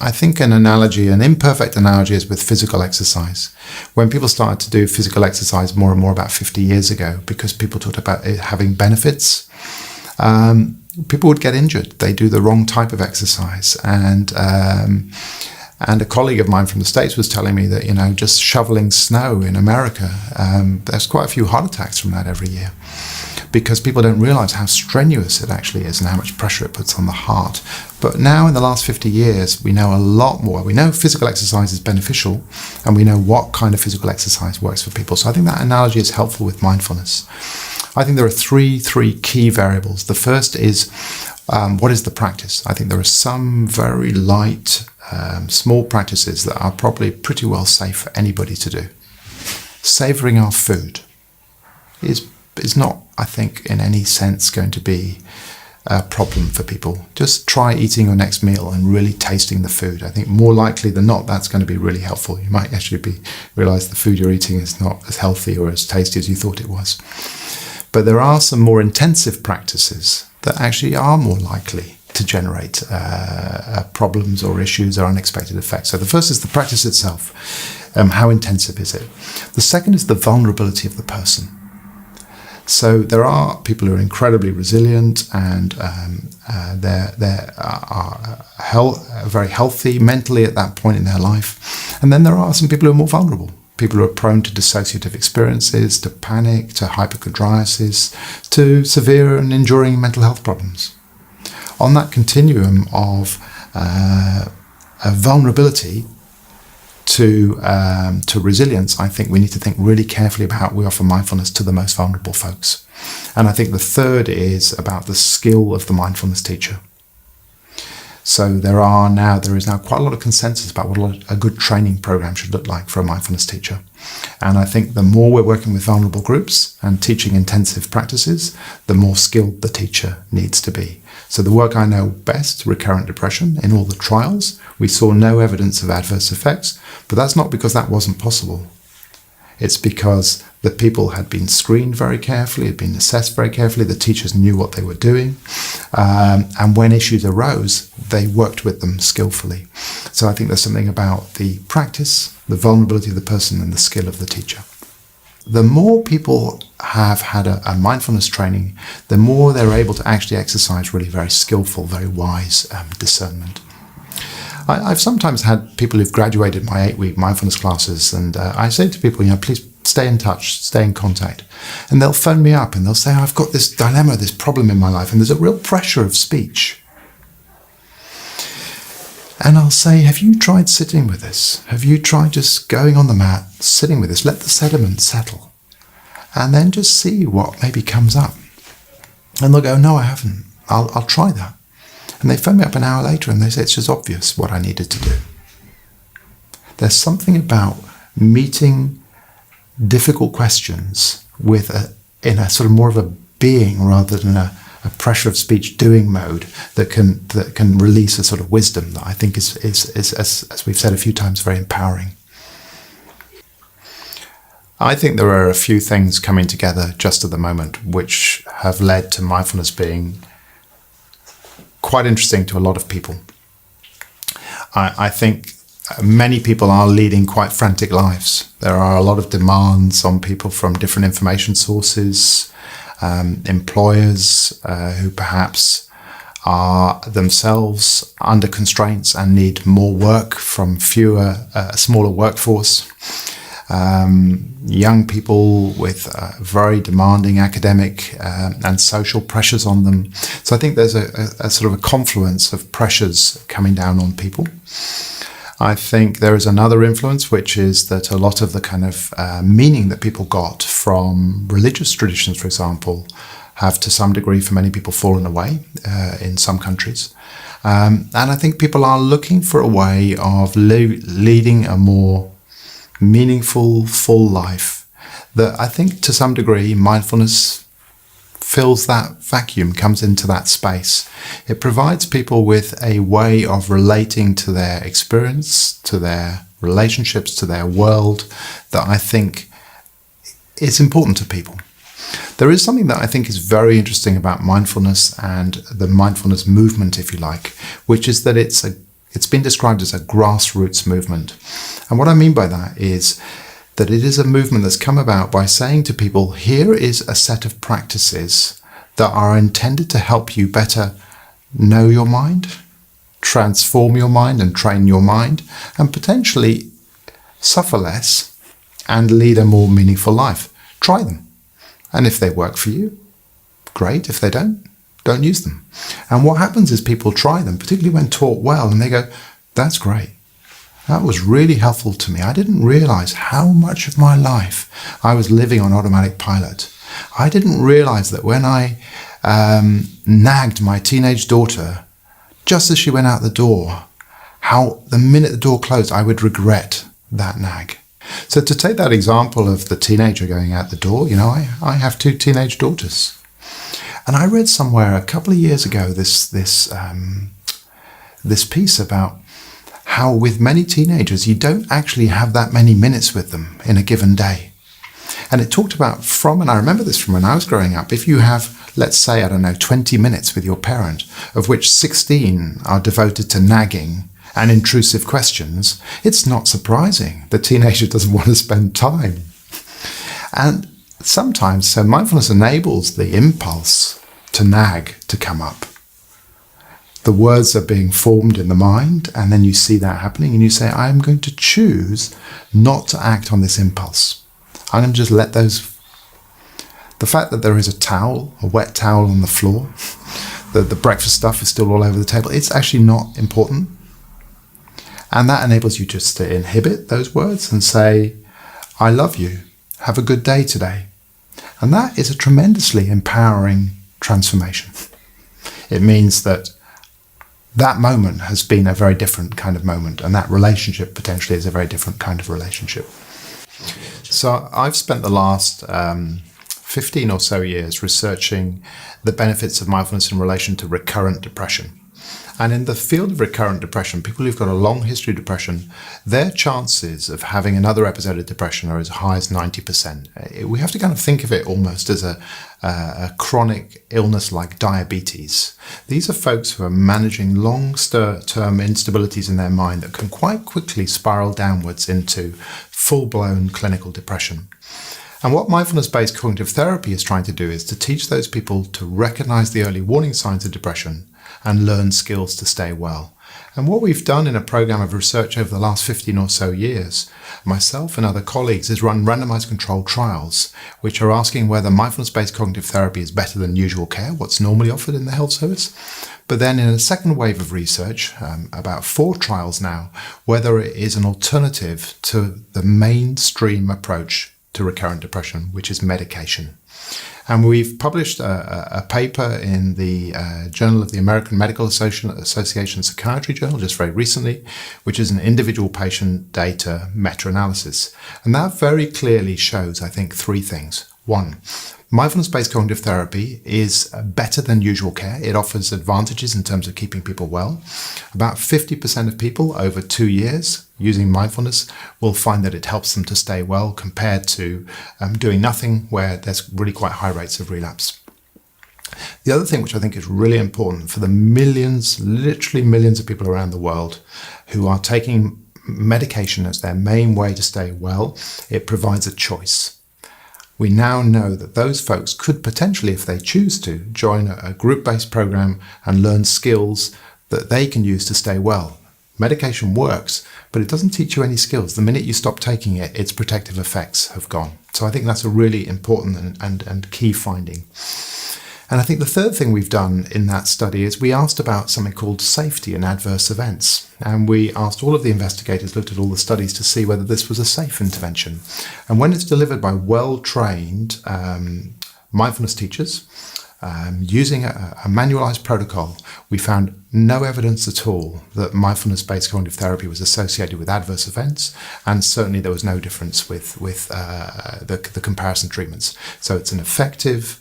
I think an imperfect analogy is with physical exercise. When people started to do physical exercise more and more about 50 years ago, because people talked about it having benefits, people would get injured. They do the wrong type of exercise. And a colleague of mine from the States was telling me that, just shoveling snow in America, there's quite a few heart attacks from that every year, because people don't realize how strenuous it actually is and how much pressure it puts on the heart. But now in the last 50 years, we know a lot more. We know physical exercise is beneficial, and we know what kind of physical exercise works for people. So I think that analogy is helpful with mindfulness. I think there are three key variables. The first is, what is the practice? I think there are some very light, small practices that are probably pretty well safe for anybody to do. Savoring our food is not, I think, in any sense going to be a problem for people. Just try eating your next meal and really tasting the food. I think more likely than not, that's going to be really helpful. You might actually realize the food you're eating is not as healthy or as tasty as you thought it was. But there are some more intensive practices that actually are more likely to generate problems or issues or unexpected effects. So the first is the practice itself. How intensive is it? The second is the vulnerability of the person. So there are people who are incredibly resilient and they are very healthy mentally at that point in their life. And then there are some people who are more vulnerable. People who are prone to dissociative experiences, to panic, to hypochondriasis, to severe and enduring mental health problems. On that continuum of vulnerability to resilience, I think we need to think really carefully about how we offer mindfulness to the most vulnerable folks. And I think the third is about the skill of the mindfulness teacher. So there is now quite a lot of consensus about what a good training program should look like for a mindfulness teacher. And I think the more we're working with vulnerable groups and teaching intensive practices, the more skilled the teacher needs to be. So the work I know best, recurrent depression, in all the trials, we saw no evidence of adverse effects, but that's not because that wasn't possible. It's because the people had been screened very carefully, had been assessed very carefully, the teachers knew what they were doing, and when issues arose, they worked with them skillfully. So I think there's something about the practice, the vulnerability of the person, and the skill of the teacher. The more people have had a mindfulness training, the more they're able to actually exercise really very skillful, very wise discernment. I've sometimes had people who've graduated my 8-week mindfulness classes, and I say to people, please stay in touch, stay in contact. And they'll phone me up and they'll say, I've got this dilemma, this problem in my life, and there's a real pressure of speech. And I'll say, have you tried sitting with this? Have you tried just going on the mat, sitting with this, let the sediment settle, and then just see what maybe comes up? And they'll go, no, I haven't. I'll try that. And they phone me up an hour later and they say, it's just obvious what I needed to do. There's something about meeting difficult questions in a sort of more of a being rather than a pressure of speech doing mode that can release a sort of wisdom that I think is as we've said a few times, very empowering. I think there are a few things coming together just at the moment which have led to mindfulness being quite interesting to a lot of people. I think many people are leading quite frantic lives. There are a lot of demands on people from different information sources, employers who perhaps are themselves under constraints and need more work from a smaller workforce. Young people with very demanding academic and social pressures on them. So I think there's a sort of a confluence of pressures coming down on people. I think there is another influence, which is that a lot of the kind of meaning that people got from religious traditions, for example, have to some degree for many people fallen away in some countries. And I think people are looking for a way of leading a more meaningful, full life that I think to some degree mindfulness fills that vacuum, comes into that space. It provides people with a way of relating to their experience, to their relationships, to their world that I think is important to people. There is something that I think is very interesting about mindfulness and the mindfulness movement, if you like, which is that it's It's been described as a grassroots movement. And what I mean by that is that it is a movement that's come about by saying to people, here is a set of practices that are intended to help you better know your mind, transform your mind and train your mind, and potentially suffer less and lead a more meaningful life. Try them. And if they work for you, great. If they don't use them. And what happens is people try them, particularly when taught well, and they go, that's great. That was really helpful to me. I didn't realize how much of my life I was living on automatic pilot. I didn't realize that when I nagged my teenage daughter just as she went out the door, how the minute the door closed, I would regret that nag. So to take that example of the teenager going out the door, I have 2 teenage daughters. And I read somewhere a couple of years ago this piece about how with many teenagers, you don't actually have that many minutes with them in a given day. And it talked about and I remember this from when I was growing up, if you have, let's say, 20 minutes with your parent, of which 16 are devoted to nagging and intrusive questions, it's not surprising the teenager doesn't want to spend time. And sometimes, so mindfulness enables the impulse to nag to come up. The words are being formed in the mind, and then you see that happening, and you say, I'm going to choose not to act on this impulse. I'm going to just let those... The fact that there is a wet towel on the floor, the breakfast stuff is still all over the table, it's actually not important. And that enables you just to inhibit those words and say, I love you. Have a good day today. And that is a tremendously empowering transformation. It means that moment has been a very different kind of moment, and that relationship potentially is a very different kind of relationship. So I've spent the last 15 or so years researching the benefits of mindfulness in relation to recurrent depression. And in the field of recurrent depression, people who've got a long history of depression, their chances of having another episode of depression are as high as 90%. We have to kind of think of it almost as a chronic illness like diabetes. These are folks who are managing long-term instabilities in their mind that can quite quickly spiral downwards into full-blown clinical depression. And what mindfulness-based cognitive therapy is trying to do is to teach those people to recognize the early warning signs of depression and learn skills to stay well. And what we've done in a program of research over the last 15 or so years, myself and other colleagues, is run randomized controlled trials, which are asking whether mindfulness-based cognitive therapy is better than usual care, what's normally offered in the health service. But then in a second wave of research, about 4 trials now, whether it is an alternative to the mainstream approach to recurrent depression, which is medication. And we've published a paper in the Journal of the American Medical Association Psychiatry Journal just very recently, which is an individual patient data meta-analysis. And that very clearly shows, I think, 3 things. 1, mindfulness-based cognitive therapy is better than usual care. It offers advantages in terms of keeping people well. About 50% of people over 2 years using mindfulness will find that it helps them to stay well compared to doing nothing, where there's really quite high rates of relapse. The other thing which I think is really important for the millions, literally millions of people around the world who are taking medication as their main way to stay well, it provides a choice. We now know that those folks could potentially, if they choose to, join a group-based program and learn skills that they can use to stay well. Medication works, but it doesn't teach you any skills. The minute you stop taking it, its protective effects have gone. So I think that's a really important and key finding. And I think the third thing we've done in that study is we asked about something called safety and adverse events. And we asked all of the investigators, looked at all the studies to see whether this was a safe intervention. And when it's delivered by well-trained mindfulness teachers, using a manualized protocol, we found no evidence at all that mindfulness-based cognitive therapy was associated with adverse events, and certainly there was no difference with the comparison treatments. So it's an effective,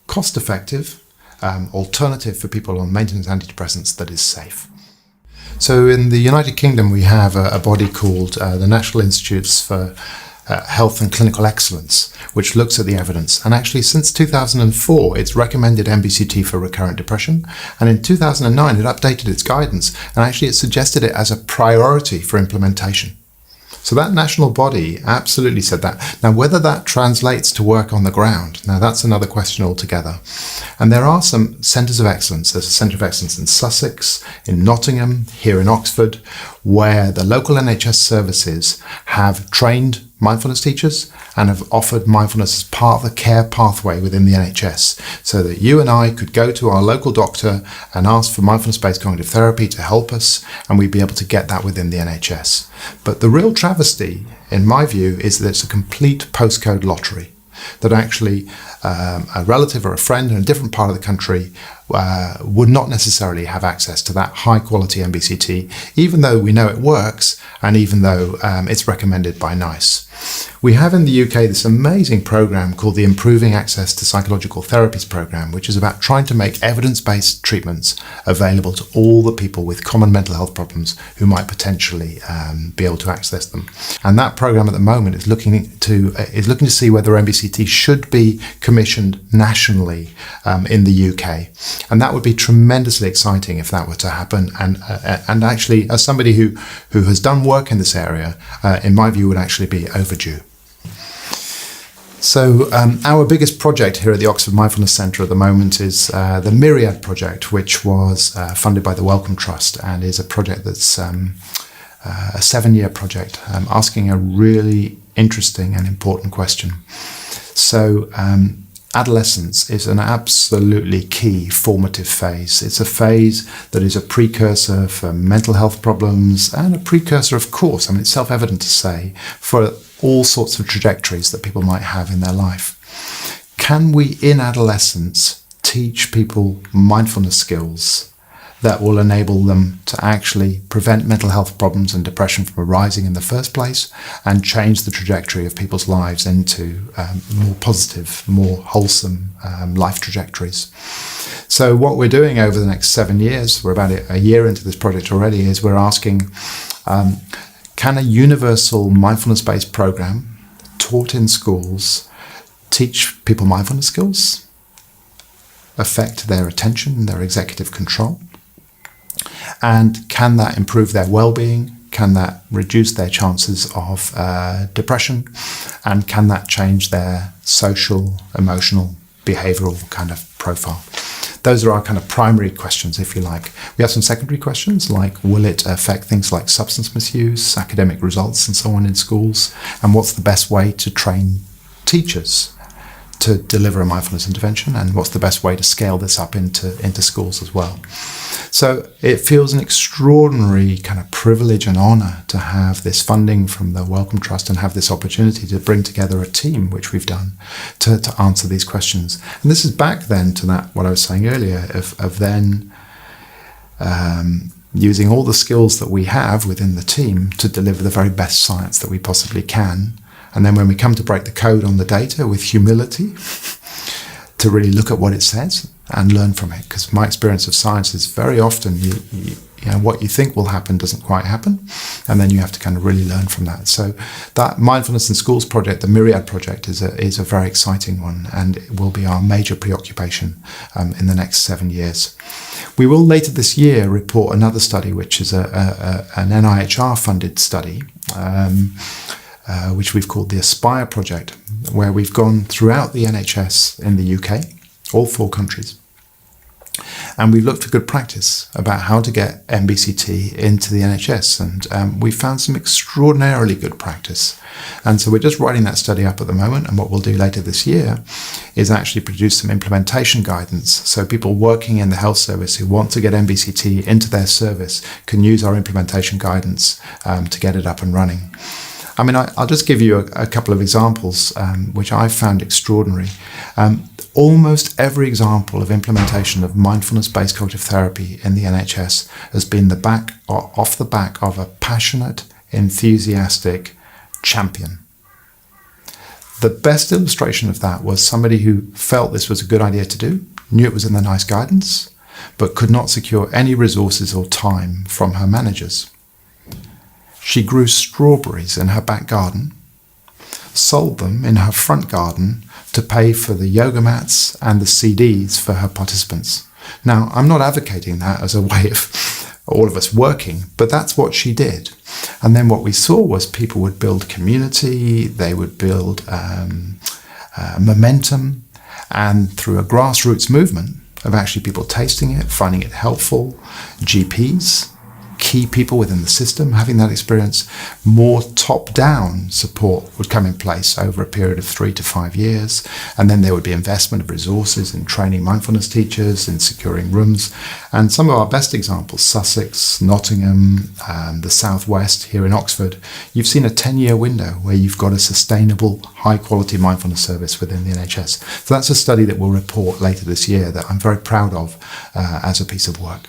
cost-effective alternative for people on maintenance antidepressants that is safe. So in the United Kingdom, we have a body called the National Institutes for Health and Clinical Excellence, which looks at the evidence. And actually, since 2004, it's recommended MBCT for recurrent depression. And in 2009, it updated its guidance, and actually it suggested it as a priority for implementation. So that national body absolutely said that. Now, whether that translates to work on the ground, now that's another question altogether. And there are some centres of excellence. There's a centre of excellence in Sussex, in Nottingham, here in Oxford, where the local NHS services have trained mindfulness teachers and have offered mindfulness as part of the care pathway within the NHS, so that you and I could go to our local doctor and ask for mindfulness-based cognitive therapy to help us, and we'd be able to get that within the NHS. But the real travesty, in my view, is that it's a complete postcode lottery, that actually a relative or a friend in a different part of the country would not necessarily have access to that high quality MBCT, even though we know it works and even though it's recommended by NICE. We have in the UK this amazing program called the Improving Access to Psychological Therapies program, which is about trying to make evidence-based treatments available to all the people with common mental health problems who might potentially be able to access them. And that program at the moment is looking to see whether MBCT should be commissioned nationally in the UK. And that would be tremendously exciting if that were to happen. And actually, as somebody who has done work in this area, in my view, would actually be overdue. So our biggest project here at the Oxford Mindfulness Centre at the moment is the Myriad project, which was funded by the Wellcome Trust and is a project that's a 7-year project asking a really interesting and important question. So adolescence is an absolutely key formative phase. It's a phase that is a precursor for mental health problems and a precursor, of course, I mean, it's self-evident to say, for all sorts of trajectories that people might have in their life. Can we, in adolescence, teach people mindfulness skills that will enable them to actually prevent mental health problems and depression from arising in the first place and change the trajectory of people's lives into more positive, more wholesome life trajectories? So what we're doing over the next 7 years, we're about a year into this project already, is we're asking, can a universal mindfulness-based program taught in schools teach people mindfulness skills, affect their attention, their executive control? And can that improve their well-being? Can that reduce their chances of depression? And can that change their social, emotional, behavioural kind of profile? Those are our kind of primary questions, if you like. We have some secondary questions, like will it affect things like substance misuse, academic results, and so on in schools? And what's the best way to train teachers to deliver a mindfulness intervention? And what's the best way to scale this up into schools as well? So it feels an extraordinary kind of privilege and honour to have this funding from the Wellcome Trust and have this opportunity to bring together a team, which we've done, to answer these questions. And this is back then to that, what I was saying earlier, of then using all the skills that we have within the team to deliver the very best science that we possibly can. And then when we come to break the code on the data with humility, to really look at what it says and learn from it. Because my experience of science is very often you know, what you think will happen doesn't quite happen. And then you have to kind of really learn from that. So that Mindfulness in Schools project, the Myriad project, is a very exciting one, and it will be our major preoccupation in the next 7 years. We will later this year report another study, which is an NIHR-funded study, which we've called the Aspire project, where we've gone throughout the NHS in the UK, all 4 countries, and we've looked for good practice about how to get MBCT into the NHS, and we found some extraordinarily good practice. And so we're just writing that study up at the moment, and what we'll do later this year is actually produce some implementation guidance, so people working in the health service who want to get MBCT into their service can use our implementation guidance to get it up and running. I mean, I'll just give you a couple of examples, which I found extraordinary. Almost every example of implementation of mindfulness-based cognitive therapy in the NHS has been off the back of a passionate, enthusiastic champion. The best illustration of that was somebody who felt this was a good idea to do, knew it was in the NICE guidance, but could not secure any resources or time from her managers. She grew strawberries in her back garden, sold them in her front garden to pay for the yoga mats and the CDs for her participants. Now, I'm not advocating that as a way of all of us working, but that's what she did. And then what we saw was people would build community, they would build momentum, and through a grassroots movement of actually people tasting it, finding it helpful, GPs, key people within the system having that experience, more top-down support would come in place over a period of 3 to 5 years, and then there would be investment of resources in training mindfulness teachers, in securing rooms. And some of our best examples, Sussex, Nottingham, the Southwest here in Oxford, you've seen a 10-year window where you've got a sustainable, high-quality mindfulness service within the NHS. So that's a study that we'll report later this year that I'm very proud of as a piece of work.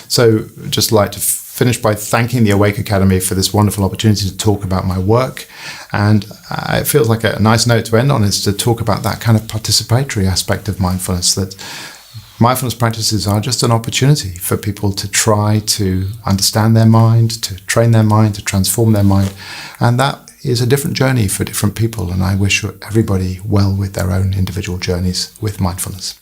So just like to finish by thanking the Awake Academy for this wonderful opportunity to talk about my work. And it feels like a nice note to end on is to talk about that kind of participatory aspect of mindfulness, that mindfulness practices are just an opportunity for people to try to understand their mind, to train their mind, to transform their mind. And that is a different journey for different people. And I wish everybody well with their own individual journeys with mindfulness.